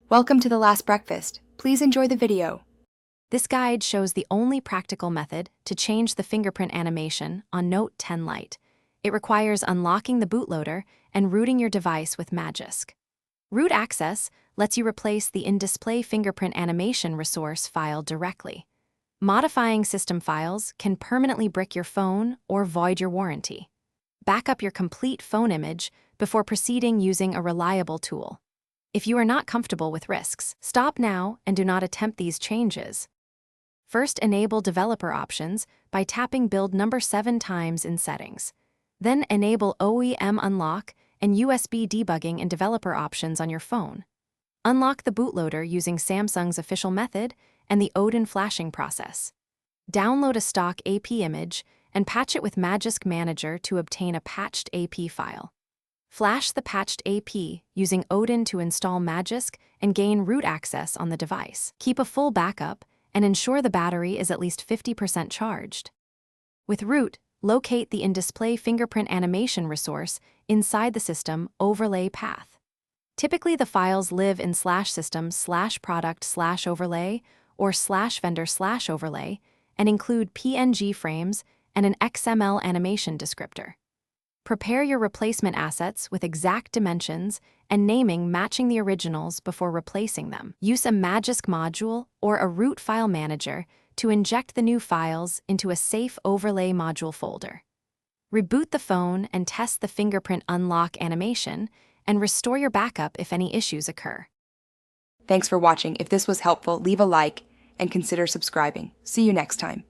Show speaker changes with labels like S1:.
S1: Welcome to The Last Breakfast. Please enjoy the video.
S2: This guide shows the only practical method to change the fingerprint animation on Note 10 Lite. It requires unlocking the bootloader and rooting your device with Magisk. Root access lets you replace the in-display fingerprint animation resource file directly. Modifying system files can permanently brick your phone or void your warranty. Back up your complete phone image before proceeding using a reliable tool. If you are not comfortable with risks, stop now and do not attempt these changes. First, enable developer options by tapping build number 7 times in settings. Then enable OEM unlock and USB debugging in developer options on your phone. Unlock the bootloader using Samsung's official method and the Odin flashing process. Download a stock AP image and patch it with Magisk Manager to obtain a patched AP file. Flash the patched AP using Odin to install Magisk and gain root access on the device. Keep a full backup and ensure the battery is at least 50% charged. With root, locate the in-display fingerprint animation resource inside the system overlay path. Typically, the files live in /system/product/overlay or /vendor/overlay and include PNG frames and an XML animation descriptor. Prepare your replacement assets with exact dimensions and naming matching the originals before replacing them. Use a Magisk module or a root file manager to inject the new files into a safe overlay module folder. Reboot the phone and test the fingerprint unlock animation and restore your backup if any issues occur.
S1: Thanks for watching. If this was helpful, leave a like and consider subscribing. See you next time.